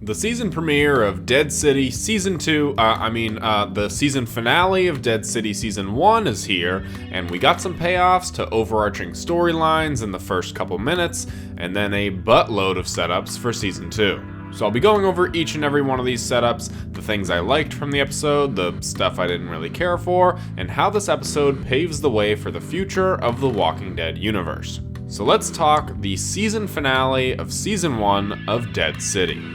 The season premiere of Dead City Season 2, the season finale of Dead City Season 1 is here, and we got some payoffs to overarching storylines in the first couple minutes, and then a buttload of setups for Season 2. So I'll be going over each and every one of these setups, the things I liked from the episode, the stuff I didn't really care for, and how this episode paves the way for the future of the Walking Dead universe. So let's talk the season finale of Season 1 of Dead City.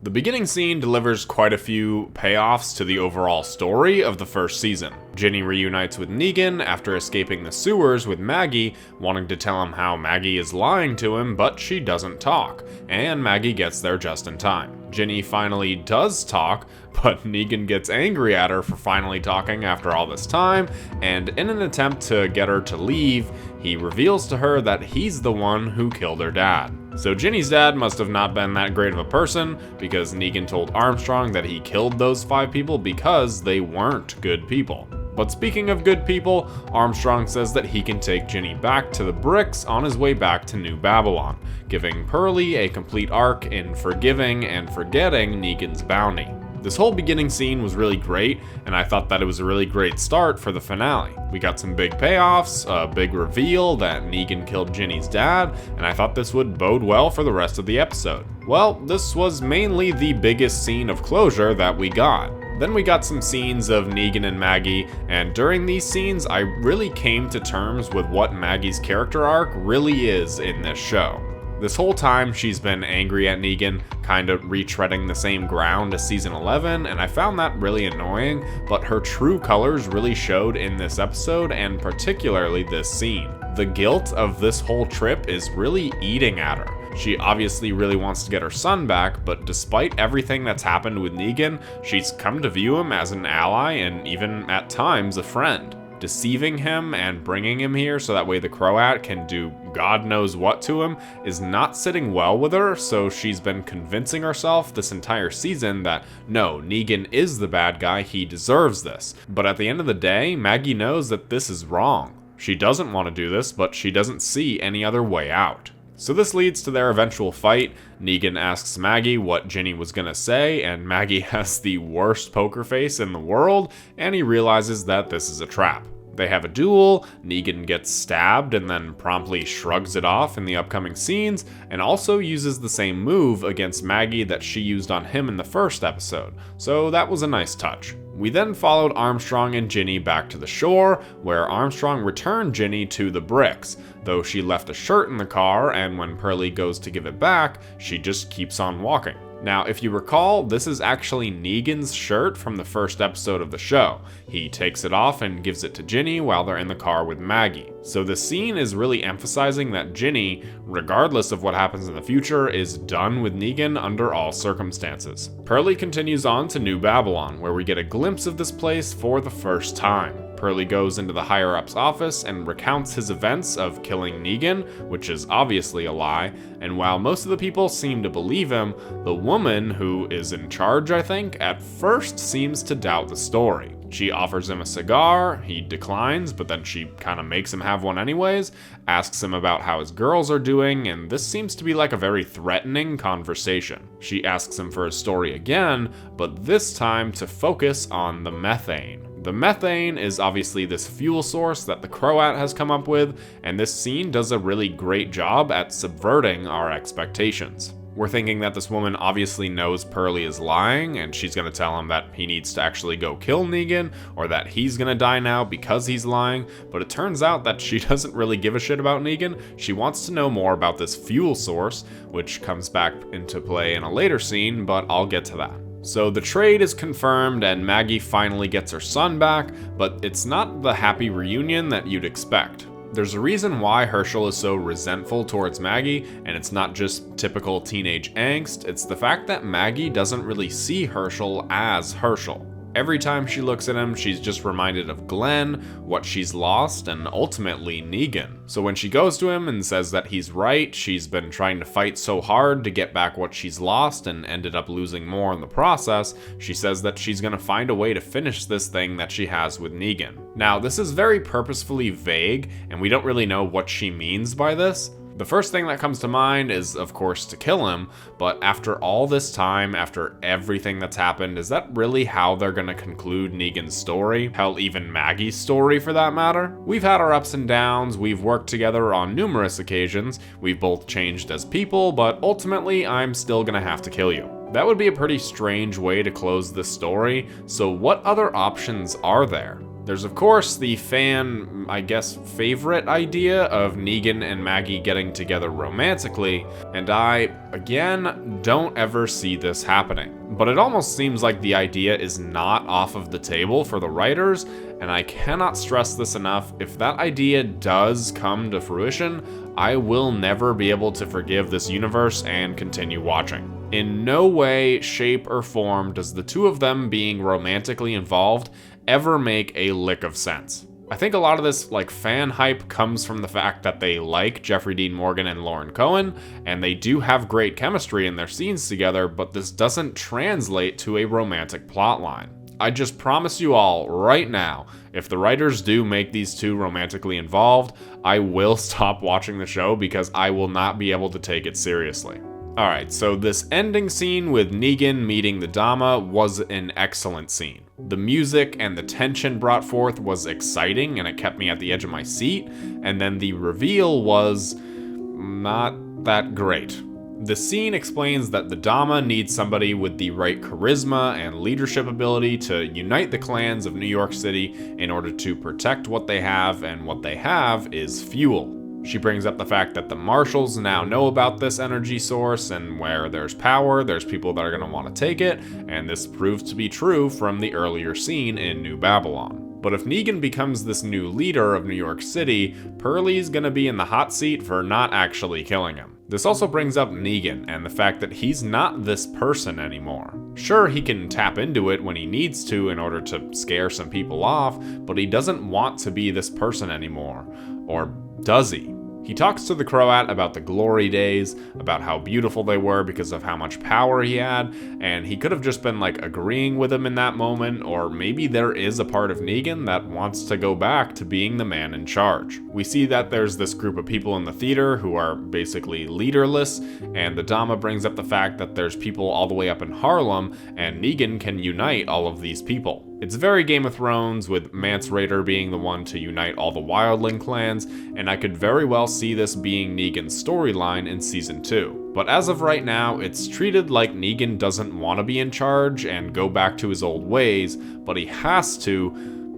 The beginning scene delivers quite a few payoffs to the overall story of the first season. Ginny reunites with Negan after escaping the sewers with Maggie, wanting to tell him how Maggie is lying to him, but she doesn't talk, and Maggie gets there just in time. Ginny finally does talk, but Negan gets angry at her for finally talking after all this time, and in an attempt to get her to leave, he reveals to her that he's the one who killed her dad. So Ginny's dad must have not been that great of a person, because Negan told Armstrong that he killed those 5 people because they weren't good people. But speaking of good people, Armstrong says that he can take Ginny back to the bricks on his way back to New Babylon, giving Pearlie a complete arc in forgiving and forgetting Negan's bounty. This whole beginning scene was really great, and I thought that it was a really great start for the finale. We got some big payoffs, a big reveal that Negan killed Ginny's dad, and I thought this would bode well for the rest of the episode. Well, this was mainly the biggest scene of closure that we got. Then we got some scenes of Negan and Maggie, and during these scenes, I really came to terms with what Maggie's character arc really is in this show. This whole time, she's been angry at Negan, kind of retreading the same ground as Season 11, and I found that really annoying, but her true colors really showed in this episode, and particularly this scene. The guilt of this whole trip is really eating at her. She obviously really wants to get her son back, but despite everything that's happened with Negan, she's come to view him as an ally and even at times a friend. Deceiving him and bringing him here so that way the Croat can do God knows what to him is not sitting well with her, so she's been convincing herself this entire season that no, Negan is the bad guy, he deserves this. But at the end of the day, Maggie knows that this is wrong. She doesn't want to do this, but she doesn't see any other way out. So this leads to their eventual fight. Negan asks Maggie what Ginny was gonna say, and Maggie has the worst poker face in the world, and he realizes that this is a trap. They have a duel, Negan gets stabbed and then promptly shrugs it off in the upcoming scenes, and also uses the same move against Maggie that she used on him in the first episode, so that was a nice touch. We then followed Armstrong and Ginny back to the shore, where Armstrong returned Ginny to the bricks, though she left a shirt in the car, and when Pearlie goes to give it back, she just keeps on walking. Now, if you recall, this is actually Negan's shirt from the first episode of the show. He takes it off and gives it to Ginny while they're in the car with Maggie. So the scene is really emphasizing that Ginny, regardless of what happens in the future, is done with Negan under all circumstances. Pearlie continues on to New Babylon, where we get a glimpse of this place for the first time. Pearlie goes into the higher-up's office and recounts his events of killing Negan, which is obviously a lie, and while most of the people seem to believe him, the woman, who is in charge, I think, at first seems to doubt the story. She offers him a cigar, he declines, but then she kind of makes him have one anyways, asks him about how his girls are doing, and this seems to be like a very threatening conversation. She asks him for his story again, but this time to focus on the methane. The methane is obviously this fuel source that the Croat has come up with, and this scene does a really great job at subverting our expectations. We're thinking that this woman obviously knows Pearlie is lying, and she's gonna tell him that he needs to actually go kill Negan, or that he's gonna die now because he's lying, but it turns out that she doesn't really give a shit about Negan. She wants to know more about this fuel source, which comes back into play in a later scene, but I'll get to that. So the trade is confirmed and Maggie finally gets her son back, but it's not the happy reunion that you'd expect. There's a reason why Herschel is so resentful towards Maggie, and it's not just typical teenage angst, it's the fact that Maggie doesn't really see Herschel as Herschel. Every time she looks at him, she's just reminded of Glenn, what she's lost, and ultimately Negan. So when she goes to him and says that he's right, she's been trying to fight so hard to get back what she's lost and ended up losing more in the process, she says that she's gonna find a way to finish this thing that she has with Negan. Now, this is very purposefully vague, and we don't really know what she means by this. The first thing that comes to mind is, of course, to kill him, but after all this time, after everything that's happened, is that really how they're gonna conclude Negan's story? Hell, even Maggie's story for that matter? We've had our ups and downs, we've worked together on numerous occasions, we've both changed as people, but ultimately, I'm still gonna have to kill you. That would be a pretty strange way to close this story, so what other options are there? There's of course the fan, I guess, favorite idea of Negan and Maggie getting together romantically, and I, again, don't ever see this happening. But it almost seems like the idea is not off of the table for the writers, and I cannot stress this enough, if that idea does come to fruition, I will never be able to forgive this universe and continue watching. In no way, shape, or form does the two of them being romantically involved ever make a lick of sense. I think a lot of this fan hype comes from the fact that they like Jeffrey Dean Morgan and Lauren Cohen, and they do have great chemistry in their scenes together, but this doesn't translate to a romantic plotline. I just promise you all right now, if the writers do make these two romantically involved, I will stop watching the show because I will not be able to take it seriously. Alright, so this ending scene with Negan meeting the Dama was an excellent scene. The music and the tension brought forth was exciting and it kept me at the edge of my seat, and then the reveal was not that great. The scene explains that the Dama needs somebody with the right charisma and leadership ability to unite the clans of New York City in order to protect what they have, and what they have is fuel. She brings up the fact that the Marshals now know about this energy source, and where there's power, there's people that are going to want to take it, and this proves to be true from the earlier scene in New Babylon. But if Negan becomes this new leader of New York City, Pearlie's going to be in the hot seat for not actually killing him. This also brings up Negan and the fact that he's not this person anymore. Sure, he can tap into it when he needs to in order to scare some people off, but he doesn't want to be this person anymore. Or does he? He talks to the Croat about the glory days, about how beautiful they were because of how much power he had, and he could have just been agreeing with him in that moment, or maybe there is a part of Negan that wants to go back to being the man in charge. We see that there's this group of people in the theater who are basically leaderless, and the Dama brings up the fact that there's people all the way up in Harlem, and Negan can unite all of these people. It's very Game of Thrones, with Mance Rayder being the one to unite all the wildling clans, and I could very well see this being Negan's storyline in Season 2. But as of right now, it's treated like Negan doesn't want to be in charge and go back to his old ways, but he has to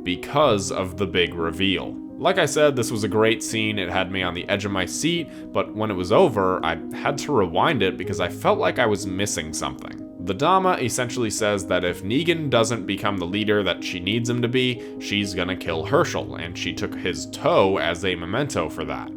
because of the big reveal. Like I said, this was a great scene, it had me on the edge of my seat, but when it was over, I had to rewind it because I felt like I was missing something. The Dama essentially says that if Negan doesn't become the leader that she needs him to be, she's gonna kill Herschel, and she took his toe as a memento for that.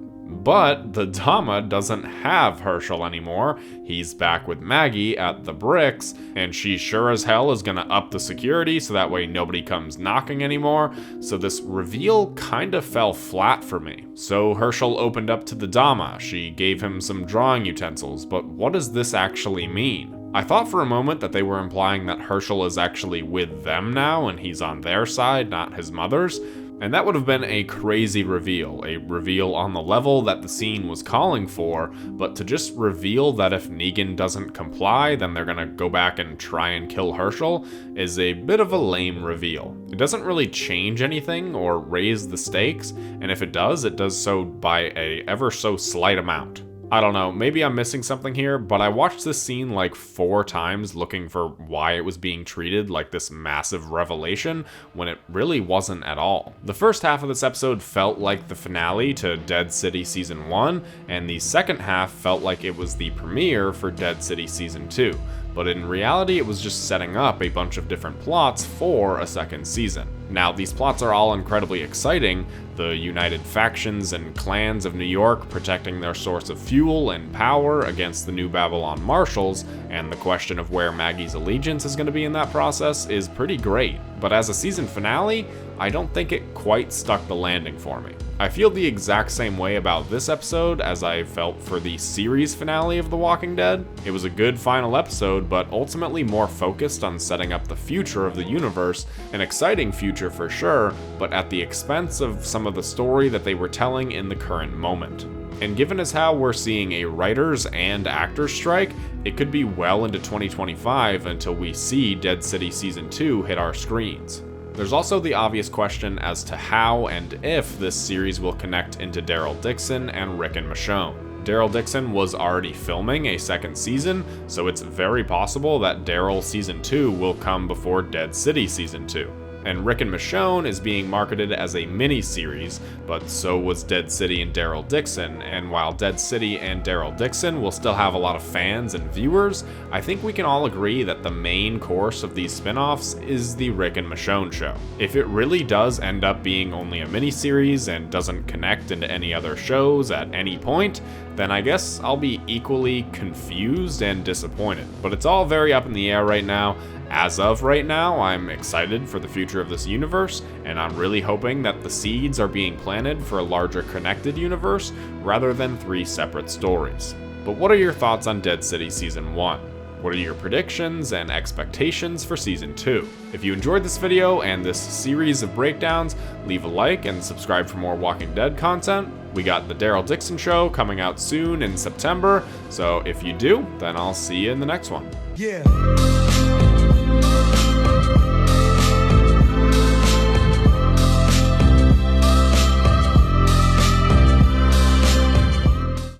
But the Dama doesn't have Herschel anymore. He's back with Maggie at the Bricks, and she sure as hell is gonna up the security so that way nobody comes knocking anymore. So this reveal kind of fell flat for me. So Herschel opened up to the Dama. She gave him some drawing utensils, but what does this actually mean? I thought for a moment that they were implying that Herschel is actually with them now and he's on their side, not his mother's, and that would have been a crazy reveal, a reveal on the level that the scene was calling for, but to just reveal that if Negan doesn't comply, then they're gonna go back and try and kill Herschel is a bit of a lame reveal. It doesn't really change anything or raise the stakes, and if it does so by a ever so slight amount. I don't know, maybe I'm missing something here, but I watched this scene 4 times looking for why it was being treated like this massive revelation when it really wasn't at all. The first half of this episode felt like the finale to Dead City Season 1, and the second half felt like it was the premiere for Dead City Season 2. But in reality, it was just setting up a bunch of different plots for a second season. Now, these plots are all incredibly exciting, the united factions and clans of New York protecting their source of fuel and power against the New Babylon Marshals, and the question of where Maggie's allegiance is going to be in that process is pretty great. But as a season finale, I don't think it quite stuck the landing for me. I feel the exact same way about this episode as I felt for the series finale of The Walking Dead. It was a good final episode, but ultimately more focused on setting up the future of the universe, an exciting future for sure, but at the expense of some of the story that they were telling in the current moment. And given as how we're seeing a writers and actors strike, it could be well into 2025 until we see Dead City Season 2 hit our screens. There's also the obvious question as to how and if this series will connect into Daryl Dixon and Rick and Michonne. Daryl Dixon was already filming a second season, so it's very possible that Daryl Season 2 will come before Dead City Season 2. And Rick and Michonne is being marketed as a mini-series, but so was Dead City and Daryl Dixon, and while Dead City and Daryl Dixon will still have a lot of fans and viewers, I think we can all agree that the main course of these spin-offs is the Rick and Michonne show. If it really does end up being only a mini-series and doesn't connect into any other shows at any point, then I guess I'll be equally confused and disappointed. But it's all very up in the air right now. As of right now, I'm excited for the future of this universe, and I'm really hoping that the seeds are being planted for a larger connected universe rather than 3 separate stories. But what are your thoughts on Dead City Season 1? What are your predictions and expectations for Season 2? If you enjoyed this video and this series of breakdowns, leave a like and subscribe for more Walking Dead content. We got the Daryl Dixon show coming out soon in September, so if you do, then I'll see you in the next one. Yeah.